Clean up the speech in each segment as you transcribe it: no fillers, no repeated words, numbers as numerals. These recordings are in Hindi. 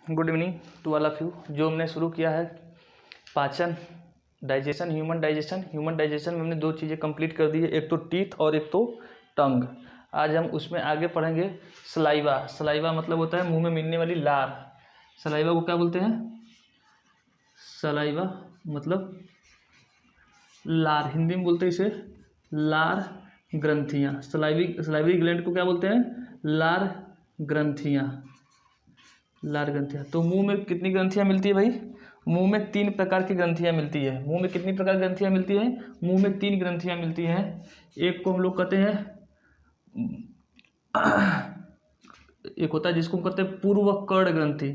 Good evening to all of you. जो हमने शुरू किया है पाचन डाइजेशन, ह्यूमन डाइजेशन में हमने दो चीज़ें कंप्लीट कर दी है, एक तो टीथ और एक तो टंग। आज हम उसमें आगे पढ़ेंगे सलाइवा मतलब होता है मुंह में मिलने वाली लार। सलाइवा को क्या बोलते हैं? सलाइवा मतलब लार, हिंदी में बोलते हैं इसे लार ग्रंथियाँ। सलाइवरी ग्लैंड को क्या बोलते हैं? लार ग्रंथियाँ। तो मुंह में कितनी ग्रंथियाँ मिलती है भाई? मुंह में 3 प्रकार की ग्रंथियाँ मिलती है। मुंह में कितनी प्रकार की ग्रंथियाँ मिलती हैं? मुंह में 3 ग्रंथियाँ मिलती हैं। एक को हम लोग कहते हैं, एक होता है जिसको हम कहते हैं पूर्व कर्ण ग्रंथि,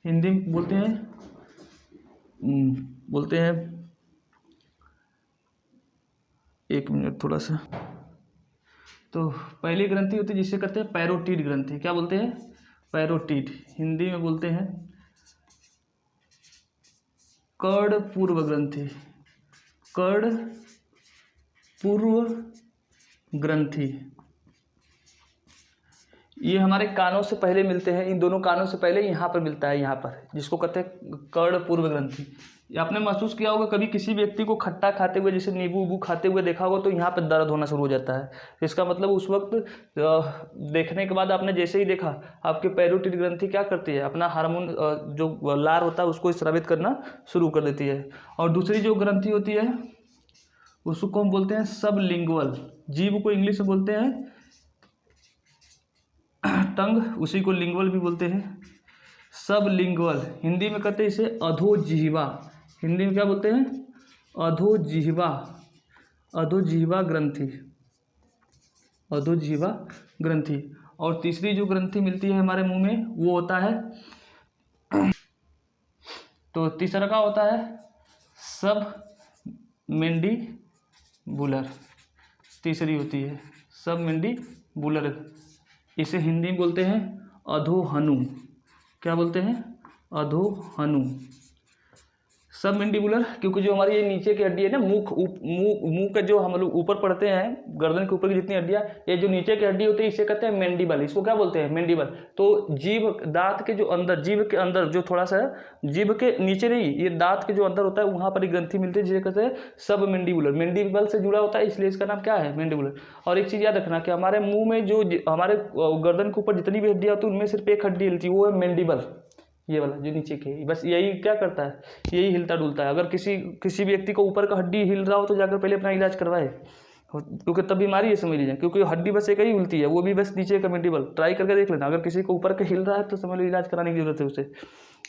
हिंदी में बोलते हैं एक मिनट थोड़ा सा। तो पहली ग्रंथि होती है जिसे कहते हैं पैरोटीड ग्रंथि। क्या बोलते हैं? पैरोटीड। हिंदी में बोलते हैं कर्ण पूर्व ग्रंथि। कर्ण पूर्व ग्रंथि ये हमारे कानों से पहले मिलते हैं। इन दोनों कानों से पहले यहाँ पर मिलता है, यहाँ पर, जिसको कहते हैं कर्ण पूर्व ग्रंथि। आपने महसूस किया होगा कभी किसी व्यक्ति को खट्टा खाते हुए, जैसे नींबू उबू खाते हुए देखा होगा, तो यहाँ पर दर्द होना शुरू हो जाता है। इसका मतलब उस वक्त देखने के बाद आपने जैसे ही देखा, आपके पैरोटीड ग्रंथि क्या करती है? अपना हार्मोन जो लार होता है उसको स्रावित करना शुरू कर देती है। और दूसरी जो ग्रंथि होती है उसको हम बोलते हैं सबलिंगुअल। जीभ को इंग्लिश में बोलते हैं टंग, उसी को लिंगुअल भी बोलते हैं। सबलिंगुअल, हिंदी में कहते हैं इसे अधोजिह्वा। हिंदी में क्या बोलते हैं? अधोजिह्वा। अधोजिह्वा ग्रंथि, अधोजिह्वा ग्रंथि। और तीसरी जो ग्रंथि मिलती है हमारे मुंह में वो होता है, तो तीसरा का होता है सब मैंडिबुलर। तीसरी होती है सब मैंडिबुलर। इसे हिंदी में बोलते हैं अधोहनु। क्या बोलते हैं? अधोहनु। सब मैंडिबुलर, क्योंकि जो हमारी ये नीचे की हड्डी है ना, मुंह का जो हम लोग ऊपर पढ़ते हैं, गर्दन के ऊपर की जितनी हड्डियाँ, ये जो नीचे की हड्डी होती है इसे कहते हैं मैंडिबल। इसको क्या बोलते हैं? मैंडिबल। तो जीभ, दांत के जो अंदर, जीभ के अंदर जो थोड़ा सा, जीभ के नीचे नहीं, ये दांत के जो अंदर होता है वहाँ पर एक ग्रंथि मिलती है जिसे कहते हैं सब मैंडिबुलर। मैंडिबल से जुड़ा होता है इसलिए इसका नाम क्या है? मैंडिबुलर। और एक चीज़ याद रखना कि हमारे मुँह में जो हमारे गर्दन के ऊपर जितनी भी हड्डियाँ होती है उनमें सिर्फ एक हड्डी हिलती है, वो है मैंडिबल। ये वाला जो नीचे के, बस यही क्या करता है? यही हिलता डुलता है। अगर किसी व्यक्ति को ऊपर का हड्डी हिल रहा हो तो जाकर पहले अपना इलाज करवाए, क्योंकि तब बीमारी है, समझ लीजिए। क्योंकि हड्डी बस एक ही हिलती है, वो भी बस नीचे का मैंडिबल। ट्राई करके देख लेना, अगर किसी को ऊपर का हिल रहा है तो समझ लो इलाज कराने की जरूरत है उसे।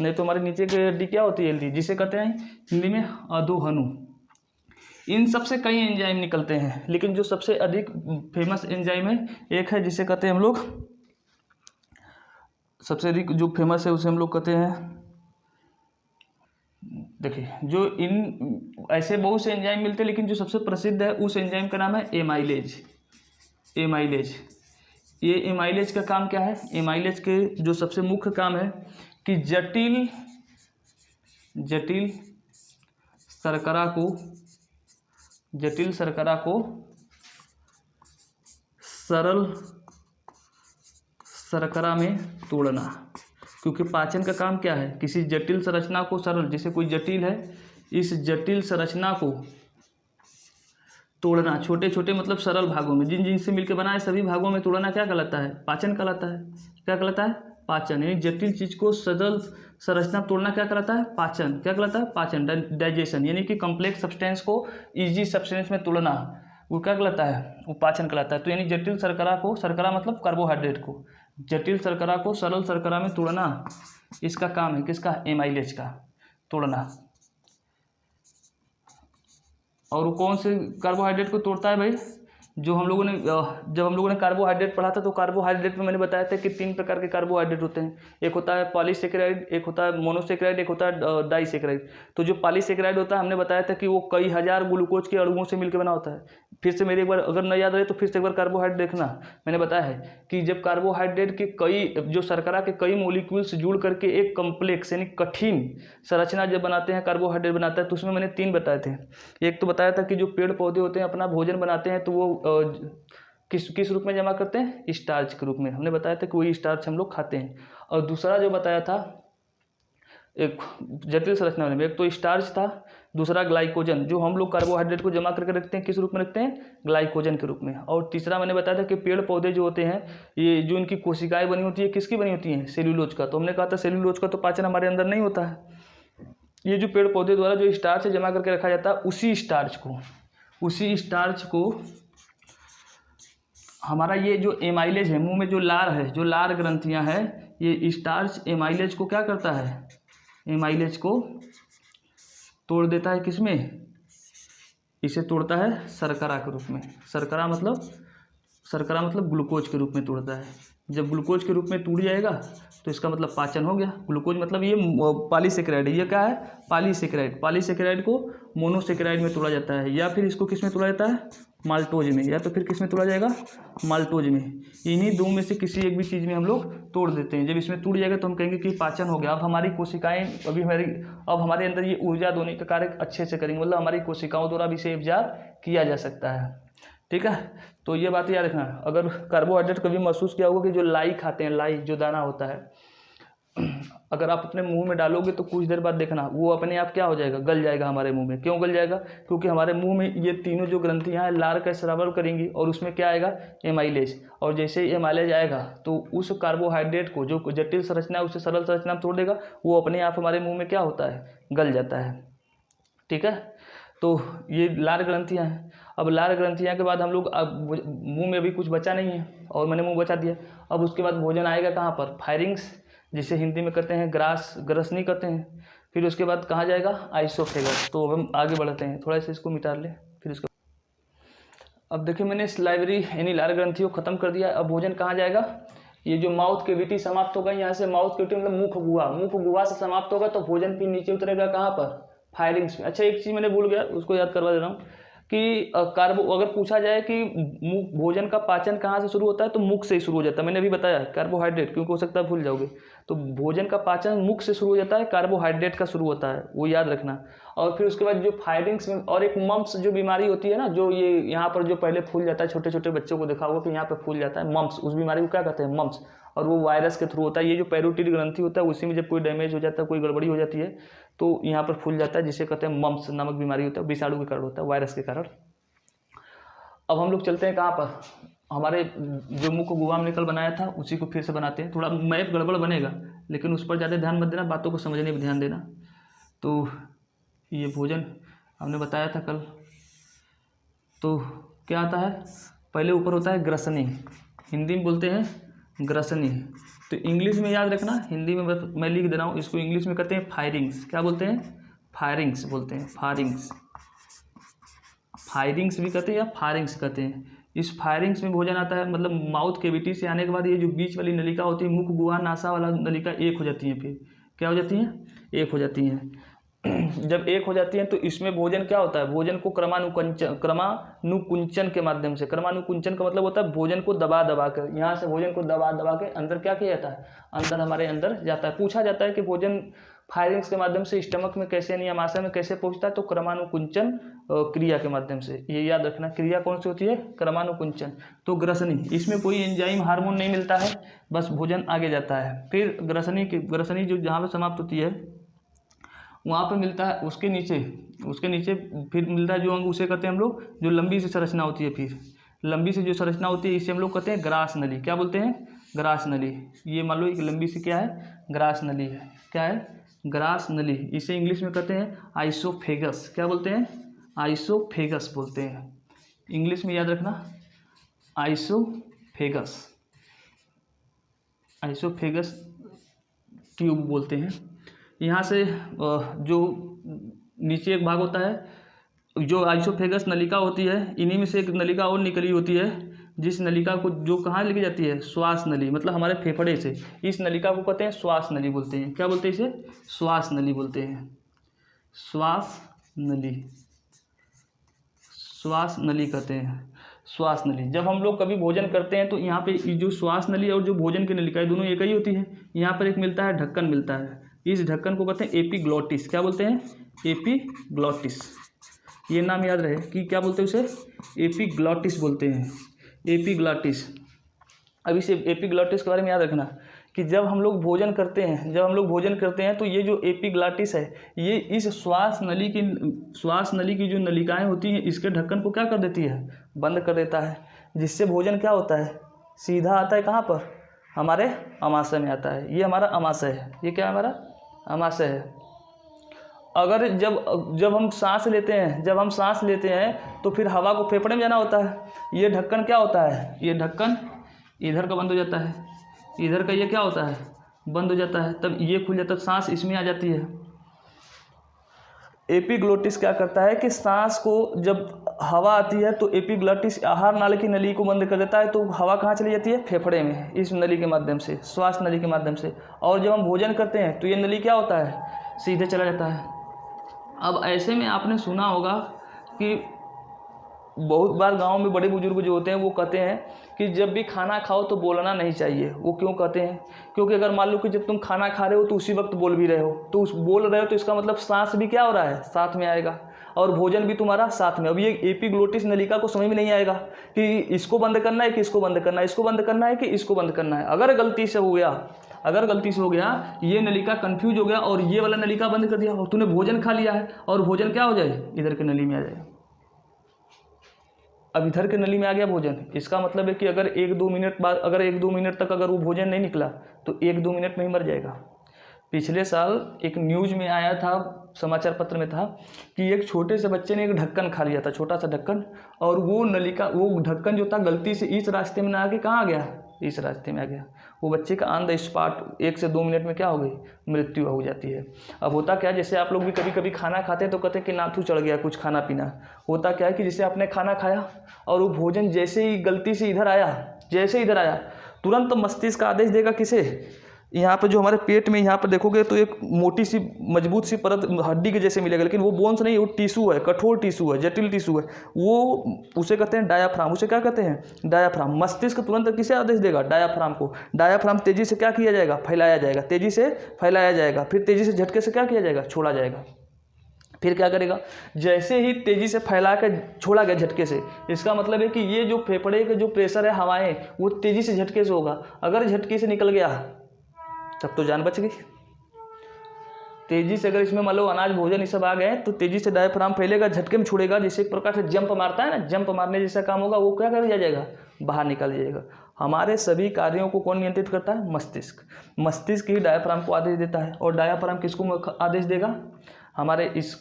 नहीं तो हमारे नीचे की हड्डी क्या होती है? हिलती, जिसे कहते हैं हिंदी में अधोहनु। इन सबसे कई एंजाइम निकलते हैं, लेकिन जो सबसे अधिक फेमस एंजाइम है एक है जिसे कहते हैं हम लोग, सबसे अधिक जो फेमस है उसे हम लोग कहते हैं, देखिए जो इन ऐसे बहुत से एंजाइम मिलते हैं, लेकिन जो सबसे प्रसिद्ध है उस एंजाइम का नाम है एमाइलेज। एमाइलेज। ये एमाइलेज का काम क्या है? एमाइलेज के जो सबसे मुख्य काम है कि जटिल शर्करा को सरल शर्करा में तोड़ना। क्योंकि पाचन का काम क्या है? किसी जटिल संरचना को सरल, जैसे कोई जटिल है, इस जटिल संरचना को तोड़ना छोटे छोटे मतलब सरल भागों में, जिन से मिलकर बना है सभी भागों में तोड़ना क्या कहलाता है? पाचन कहलाता है। क्या कहलाता है? पाचन। यानी जटिल चीज को सरल संरचना तोड़ना क्या कहलाता है? पाचन। क्या कहलाता है? पाचन। डाइजेशन, यानी कि कॉम्प्लेक्स सब्सटेंस को इजी सब्सटेंस में तोड़ना, वो क्या कहलाता है? वो पाचन कहलाता है। तो यानी जटिल शर्करा को, शर्करा मतलब कार्बोहाइड्रेट को, जटिल शर्करा को सरल शर्करा में तोड़ना, इसका काम है किसका? एमाइलेज का, तोड़ना। और वो कौन से कार्बोहाइड्रेट को तोड़ता है भाई? जो हम लोगों ने जब हम लोगों ने कार्बोहाइड्रेट पढ़ा था, तो कार्बोहाइड्रेट में मैंने बताया था कि 3 प्रकार के कार्बोहाइड्रेट होते हैं। एक होता है पॉलीसेकेराइड, एक होता है मोनोसेकेराइड, एक होता है डाइसेकेराइड। तो जो पॉलीसेकेराइड होता है, हमने बताया था कि वो कई हजार ग्लूकोज के अणुओं से मिलकर बना होता है। फिर से मेरे एक बार अगर न याद रहे तो फिर से एक बार कार्बोहाइड्रेट देखना। मैंने बताया है कि जब कार्बोहाइड्रेट के कई, जो शर्करा के कई मोलिक्यूल्स जुड़ करके एक कम्प्लेक्स यानी कठिन संरचना जब बनाते हैं, कार्बोहाइड्रेट बनाता है, तो उसमें मैंने 3 बताए थे। एक तो बताया था कि जो पेड़ पौधे होते हैं अपना भोजन बनाते हैं तो वो किस रूप में जमा करते हैं? स्टार्च के रूप में। हमने बताया था कि वही स्टार्च हम लोग खाते हैं। और दूसरा जो बताया था एक जटिल संरचना में, एक तो स्टार्च था, दूसरा ग्लाइकोजन, जो हम लोग कार्बोहाइड्रेट को जमा करके रखते हैं किस रूप में रखते हैं, ग्लाइकोजन के रूप में। और तीसरा मैंने बताया था कि पेड़ पौधे जो होते हैं, ये जो इनकी कोशिकाएं बनी होती है किसकी बनी होती हैं, सेल्यूलोज का। तो हमने कहा था सेल्यूलोज का तो पाचन हमारे अंदर नहीं होता है। ये जो पेड़ पौधे द्वारा जो स्टार्च जमा करके रखा जाता है, उसी स्टार्च को हमारा ये जो एमाइलेज है, मुंह में जो लार है, जो लार ग्रंथियां हैं, ये स्टार्च एमाइलेज को क्या करता है, एमाइलेज को तोड़ देता है किसमें, इसे तोड़ता है शर्करा के रूप में। शर्करा मतलब ग्लूकोज के रूप में तोड़ता है। जब ग्लूकोज के रूप में टूट जाएगा तो इसका मतलब पाचन हो गया। ग्लूकोज मतलब ये पॉलीसेकेराइड है, ये क्या है, पॉलीसेकेराइड को मोनोसेकेराइड में तोड़ा जाता है, या फिर इसको किस में तोड़ा जाता है, माल्टोज में, या तो फिर किस में तोड़ा जाएगा, माल्टोज में। इन्हीं दो में से किसी एक भी चीज़ में हम लोग तोड़ देते हैं। जब इसमें टूट जाएगा तो हम कहेंगे कि पाचन हो गया। अब हमारी कोशिकाएं अब हमारे अंदर ये ऊर्जा देने का कार्य अच्छे से करेंगे, मतलब हमारी कोशिकाओं द्वारा भी इसे इब्जार किया जा सकता है। ठीक है, तो ये बात याद रखना। अगर कार्बोहाइड्रेट कभी महसूस किया होगा कि जो लाई खाते हैं, लाई जो दाना होता है, अगर आप अपने मुंह में डालोगे तो कुछ देर बाद देखना वो अपने आप क्या हो जाएगा, गल जाएगा हमारे मुंह में। क्यों गल जाएगा, क्योंकि हमारे मुंह में ये तीनों जो ग्रंथियां हैं लार का स्राव करेंगी और उसमें क्या आएगा, एमाइलेज। और जैसे ही एमाइलेज आएगा तो उस कार्बोहाइड्रेट को, जो जटिल संरचना है उसे सरल संरचना में तोड़ देगा, वो अपने आप हमारे मुँह में क्या होता है, गल जाता है। ठीक है, तो ये लार ग्रंथियाँ हैं। अब लार ग्रंथियाँ के बाद हम लोग, अब मुंह में अभी कुछ बचा नहीं है और मैंने मुंह बचा दिया। अब उसके बाद भोजन आएगा कहाँ पर, फायरिंग्स, जिसे हिंदी में कहते हैं ग्रसनी कहते हैं। फिर उसके बाद कहाँ जाएगा, आइसोफेगस। तो अब हम आगे बढ़ते हैं, थोड़ा सा इसको मिटा लें फिर इसको। अब देखिए मैंने स्लाइवरी यानी लार ग्रंथियों को खत्म कर दिया। अब भोजन कहाँ जाएगा, ये जो माउथ केविटी समाप्त होगा, यहाँ से माउथ केविटी मतलब मुख गुहा से समाप्त होगा, तो भोजन फिर नीचे उतरेगा कहाँ पर, फायरिंग्स में। अच्छा, एक चीज़ मैंने भूल गया, उसको याद करवा दे रहा हूँ कि अगर पूछा जाए कि भोजन का पाचन कहाँ से शुरू होता है, तो मुख से ही शुरू हो जाता है। मैंने अभी बताया कार्बोहाइड्रेट, क्योंकि हो सकता है भूल जाओगे। तो भोजन का पाचन मुख से शुरू हो जाता है, कार्बोहाइड्रेट का शुरू होता है, वो याद रखना। और फिर उसके बाद जो फायरिंग्स में, और एक मम्प्स जो बीमारी होती है ना, जो ये यहाँ पर जो पहले फूल जाता है, छोटे छोटे बच्चों को देखा होगा कि यहाँ पर फूल जाता है, मम्प्स, उस बीमारी को क्या कहते हैं, मम्प्स। और वो वायरस के थ्रू होता है। ये जो पैरोटिड ग्रंथि होता है, उसी में जब कोई डैमेज हो जाता है, कोई गड़बड़ी हो जाती है, तो यहाँ पर फूल जाता है, जिसे कहते हैं मम्प्स नामक बीमारी होता है। विषाणु के कारण होता है, वायरस के कारण। अब हम लोग चलते हैं कहाँ पर, हमारे जो मुख गुहा में निकल बनाया था उसी को फिर से बनाते हैं। थोड़ा मैप गड़बड़ बनेगा, लेकिन उस पर ज़्यादा ध्यान मत देना, बातों को समझने में ध्यान देना। तो ये भोजन हमने बताया था कल। तो क्या आता है, पहले ऊपर होता है ग्रसनी, हिंदी में बोलते हैं ग्रसनी। तो इंग्लिश में याद रखना, हिंदी में मैं लिख दे रहा हूँ, इसको इंग्लिश में कहते हैं फायरिंग्स। क्या बोलते हैं, फायरिंग्स बोलते हैं, फायरिंग्स भी कहते हैं या फायरिंग्स कहते हैं। इस फायरिंग्स में भोजन आता है, मतलब माउथ केविटी से आने के बाद ये जो बीच वाली नलिका होती है, मुख गुहा नासा वाला नलिका एक हो जाती है। फिर क्या हो जाती हैं, एक हो जाती हैं। जब एक हो जाती हैं तो इसमें भोजन क्या होता है, भोजन को क्रमानुकुंचन के माध्यम से, क्रमानुकुंचन का मतलब होता है भोजन को दबा दबा कर, यहाँ से भोजन को दबा दबा के अंदर क्या किया जाता है, अंदर हमारे अंदर जाता है। पूछा जाता है कि भोजन फायरिंग्स के माध्यम से स्टमक में कैसे, नियमाशय में कैसे पहुंचता है, तो क्रमानुकुंचन क्रिया के माध्यम से। ये याद रखना, क्रिया कौन सी होती है, क्रमानुकुंचन। तो ग्रसनी, इसमें कोई एंजाइम हार्मोन नहीं मिलता है, बस भोजन आगे जाता है। फिर ग्रसनी जो जहाँ पर समाप्त होती है वहाँ पे मिलता है, उसके नीचे फिर मिलता है जो अंग, उसे कहते हैं हम लोग, जो लंबी सी संरचना होती है। फिर लंबी सी जो संरचना होती है इसे हम लोग कहते हैं ग्रास नली। क्या बोलते हैं, ग्रास नली। ये मान लो एक लंबी सी क्या है, ग्रास नली है। क्या है, ग्रास नली। इसे इंग्लिश में कहते हैं आइसोफेगस। क्या बोलते हैं, आइसोफेगस बोलते हैं। इंग्लिश में याद रखना, आइसोफेगस ट्यूब बोलते हैं। यहाँ से जो नीचे एक भाग होता है, जो आइसोफेगस नलिका होती है, इन्हीं में से एक नलिका और निकली होती है, जिस नलिका को जो कहाँ लेके जाती है, श्वास नली, मतलब हमारे फेफड़े से। इस नलिका को कहते हैं श्वास नली बोलते हैं। क्या बोलते हैं इसे, श्वास नली बोलते हैं, श्वास नली कहते हैं, श्वास नली। जब हम लोग कभी भोजन करते हैं तो यहाँ पे जो श्वास नली और जो भोजन की नलिका है दोनों एक ही होती है। यहाँ पर एक मिलता है ढक्कन मिलता है, इस ढक्कन को कहते हैं एपिग्लॉटिस। क्या बोलते हैं, एपिग्लॉटिस। ये नाम याद रहे कि क्या बोलते हैं उसे, एपिग्लॉटिस बोलते हैं, एपिग्लॉटिस। अब इस एपिग्लॉटिस के बारे में याद रखना कि कि जब हम लोग भोजन करते हैं तो ये जो एपिग्लॉटिस है ये इस श्वास नली की जो नलिकाएं होती हैं इसके ढक्कन को क्या कर देती है, बंद कर देता है, जिससे भोजन क्या होता है, सीधा आता है कहाँ पर, हमारे आमाशय में आता है। ये हमारा आमाशय है, ये क्या है, हमारा आमाशय है। अगर जब हम सांस लेते हैं तो फिर हवा को फेफड़े में जाना होता है। ये ढक्कन क्या होता है, ये ढक्कन इधर का बंद हो जाता है, इधर का ये क्या होता है, बंद हो जाता है, तब ये खुल जाता है, सांस इसमें आ जाती है। एपिग्लोटिस क्या करता है कि सांस को जब हवा आती है तो एपिग्लोटिस आहार नाली की नली को बंद कर देता है, तो हवा कहाँ चली जाती है, फेफड़े में, इस नली के माध्यम से, श्वास नली के माध्यम से। और जब हम भोजन करते हैं तो ये नली क्या होता है, सीधे चला जाता है। अब ऐसे में आपने सुना होगा कि बहुत बार गांव में बड़े बुजुर्ग जो होते हैं वो कहते हैं कि जब भी खाना खाओ तो बोलना नहीं चाहिए। वो क्यों कहते हैं, क्योंकि अगर मान लो कि जब तुम खाना खा रहे हो तो उसी वक्त बोल भी रहे हो, तो बोल रहे हो तो इसका मतलब सांस भी क्या हो रहा है, साथ में आएगा, और भोजन भी तुम्हारा साथ में। अब ये एपिग्लोटिस नलिका को समझ में नहीं आएगा कि इसको बंद करना है कि इसको बंद करना है, इसको बंद करना है कि इसको बंद करना है। अगर गलती से हो गया ये नलिका कंफ्यूज हो गया और ये वाला नलिका बंद कर दिया और तूने भोजन खा लिया है, और भोजन क्या हो जाए, इधर के नली में आ जाए। अब इधर के नली में आ गया भोजन, इसका मतलब है कि अगर 1-2 मिनट तक अगर वो भोजन नहीं निकला तो 1-2 मिनट में ही मर जाएगा। पिछले साल एक न्यूज़ में आया था, समाचार पत्र में था कि एक छोटे से बच्चे ने एक ढक्कन खा लिया था, छोटा सा ढक्कन, और वो ढक्कन जो था गलती से इस रास्ते में ना आके कहाँ आ गया, इस रास्ते में आ गया। वो बच्चे का ऑन द स्पॉट 1 से 2 मिनट में क्या हो गई, मृत्यु हो जाती है। अब होता क्या, जैसे आप लोग भी कभी कभी खाना खाते हैं तो कहते हैं कि नाथू चढ़ गया कुछ खाना पीना। होता क्या है कि जैसे आपने खाना खाया और वो भोजन जैसे ही गलती से इधर आया तुरंत मस्तिष्क आदेश देगा किसे, यहाँ पर जो हमारे पेट में यहाँ पर देखोगे तो एक मोटी सी मजबूत सी परत हड्डी के जैसे मिलेगा, लेकिन वो बोन्स नहीं, वो टिश्यू है, कठोर टिश्यू है, जटिल टिश्यू है, वो उसे कहते हैं डायाफ्राम। उसे क्या कहते हैं, डायाफ्राम। मस्तिष्क तुरंत किसे आदेश देगा, डायाफ्राम को। डायाफ्राम तेजी से क्या किया जाएगा, फैलाया जाएगा, तेजी से फैलाया जाएगा, फिर तेजी से झटके से क्या किया जाएगा, छोड़ा जाएगा। फिर क्या करेगा, जैसे ही तेजी से फैला कर छोड़ा गया झटके से, इसका मतलब है कि ये जो फेफड़े का जो प्रेशर है, हवाएं, वो तेजी से झटके से होगा। अगर झटके से निकल गया तब तो जान बच गई। तेजी से अगर इसमें मान लो अनाज भोजन ये सब आ गए तो तेजी से डायफ्राम फैलेगा, झटके में छोड़ेगा, जैसे एक प्रकार से जंप मारता है ना, जंप मारने जैसा काम होगा, वो क्या कर जाएगा, बाहर निकल जाएगा। हमारे सभी कार्यों को कौन नियंत्रित करता है, मस्तिष्क। मस्तिष्क ही डायफ्राम को आदेश देता है, और डायफ्राम किसको आदेश देगा, हमारे इस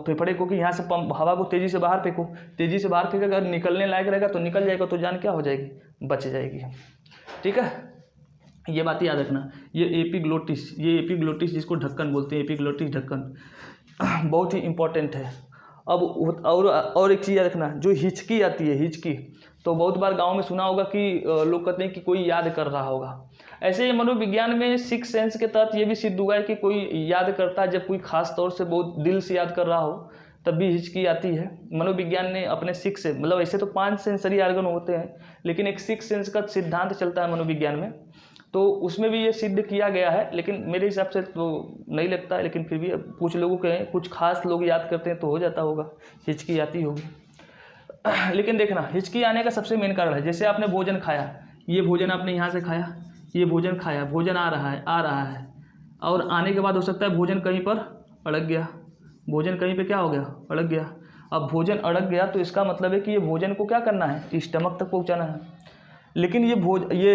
फेफड़े को, कि यहाँ से हवा को तेजी से बाहर फेंको। तेजी से बाहर फेंकेगा, अगर निकलने लायक रहेगा तो निकल जाएगा, तो जान क्या हो जाएगी, बच जाएगी। ठीक है, ये बात याद रखना। ये एपिग्लोटिस जिसको ढक्कन बोलते हैं, एपिग्लोटिस ढक्कन बहुत ही इंपॉर्टेंट है। अब और एक चीज़ याद रखना, जो हिचकी आती है, हिचकी, तो बहुत बार गांव में सुना होगा कि लोग कहते हैं कि कोई याद कर रहा होगा। ऐसे मनोविज्ञान में 6 सेंस के तहत ये भी सिद्ध हुआ है कि कोई याद करता है, जब कोई खास तौर से बहुत दिल से याद कर रहा हो तब भी हिचकी आती है। मनोविज्ञान ने अपने 6 से, मतलब ऐसे तो 5 सेंसरी ऑर्गन होते हैं, लेकिन एक 6 सेंस का सिद्धांत चलता है मनोविज्ञान में, तो उसमें भी ये सिद्ध किया गया है। लेकिन मेरे हिसाब से तो नहीं लगता है, लेकिन फिर भी कुछ लोगों के, कुछ खास लोग याद करते हैं तो हो जाता होगा, हिचकी आती होगी। लेकिन देखना, हिचकी आने का सबसे मेन कारण है, जैसे आपने भोजन खाया, ये भोजन आपने यहाँ से खाया, ये भोजन खाया, भोजन आ रहा है, और आने के बाद हो सकता है भोजन कहीं पर अड़क गया, भोजन कहीं पे क्या हो गया, अड़क गया। अब भोजन अड़क गया तो इसका मतलब है कि ये भोजन को क्या करना है, स्टमक तक पहुँचाना है। लेकिन ये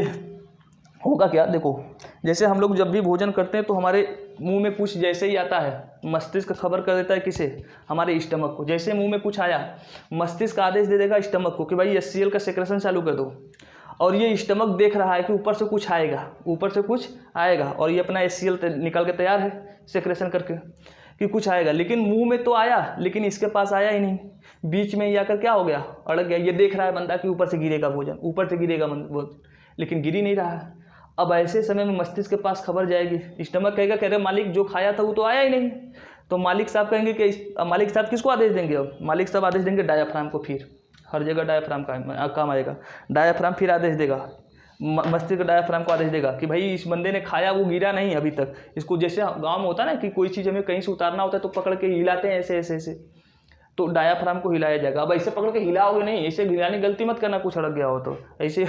होगा क्या, देखो, जैसे हम लोग जब भी भोजन करते हैं तो हमारे मुंह में कुछ जैसे ही आता है, मस्तिष्क खबर कर देता है किसे, हमारे स्टमक को। जैसे मुंह में कुछ आया, मस्तिष्क आदेश दे देगा स्टमक को कि भाई HCl का सेक्रेशन चालू कर दो, और ये स्टमक देख रहा है कि ऊपर से कुछ आएगा, और ये अपना HCl निकाल के तैयार है सेक्रेशन करके कि कुछ आएगा। लेकिन मुंह में तो आया, लेकिन इसके पास आया ही नहीं, बीच में ही आकर क्या हो गया, अड़क गया। ये देख रहा है बंदा कि ऊपर से गिरेगा भोजन, लेकिन गिर ही नहीं रहा है। अब ऐसे समय में मस्तिष्क के पास खबर जाएगी, स्टमक कहेगा कह रहे मालिक जो खाया था वो तो आया ही नहीं, तो मालिक साहब कहेंगे कि मालिक साहब किसको आदेश देंगे, अब मालिक साहब आदेश देंगे डायाफ्राम को। फिर हर जगह डायाफ्राम का काम आएगा, डायाफ्राम फिर आदेश देगा, मस्तिष्क डायाफ्राम को आदेश देगा कि भाई इस बंदे ने खाया, वो गिरा नहीं अभी तक, इसको, जैसे गाँव में होता है ना कि कोई चीज़ हमें कहीं से उतारना होता है तो पकड़ के हिलाते हैं ऐसे, तो डायाफ्राम को हिलाया जाएगा। अब ऐसे पकड़ के हिलाओगे नहीं, ऐसे हिलाने की गलती मत करना, कुछ अड़क गया हो तो। ऐसे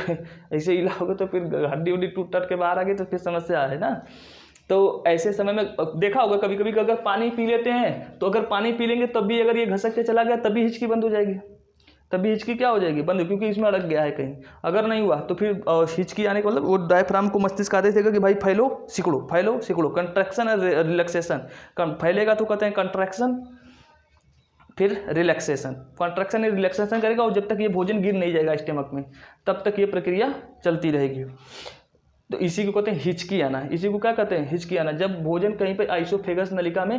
ऐसे हिलाओगे तो फिर हड्डी उड्डी टूट टट के बाहर आ गई तो फिर समस्या है ना। तो ऐसे समय में देखा होगा कभी कभी अगर पानी पी लेते हैं तो अगर पानी पी लेंगे तब भी अगर ये घसक के चला गया तभी हिचकी बंद हो जाएगी, तभी हिचकी क्या हो जाएगी, बंद, क्योंकि इसमें अड़क गया है कहीं। अगर नहीं हुआ तो फिर हिचकी आने का मतलब वो डायफ्राम को मस्तिष्क आदेश देगा कि भाई फैलो सिकुड़ो, फैलो सिकुड़ो, कंट्रैक्शन और रिलैक्सेशन। फैलेगा तो कहते हैं कंट्रैक्शन, फिर रिलैक्सेशन। कंट्रैक्शन या रिलैक्सेशन करेगा और जब तक ये भोजन गिर नहीं जाएगा स्टमक में तब तक ये प्रक्रिया चलती रहेगी। तो इसी को कहते हैं हिचकी आना। इसी को क्या कहते हैं, हिचकी आना। जब भोजन कहीं पे आइसोफेगस नलिका में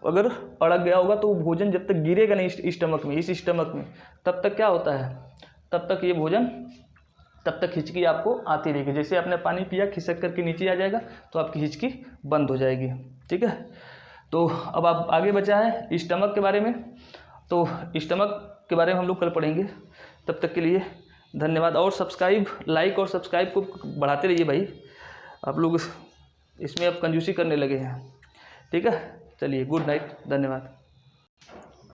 अगर अड़क गया होगा तो भोजन जब तक गिरेगा नहीं स्टमक में, इस स्टमक में, तब तक क्या होता है, तब तक ये भोजन, तब तक हिचकी आपको आती रहेगी। जैसे आपने पानी पिया खिसक करके नीचे आ जाएगा तो आपकी हिचकी बंद हो जाएगी। ठीक है, तो अब आप आगे बचा है स्टमक के बारे में, तो स्टमक के बारे में हम लोग कल पढ़ेंगे। तब तक के लिए धन्यवाद। और सब्सक्राइब, लाइक और सब्सक्राइब को बढ़ाते रहिए भाई, आप लोग इसमें अब कंजूसी करने लगे हैं। ठीक है, चलिए गुड नाइट, धन्यवाद।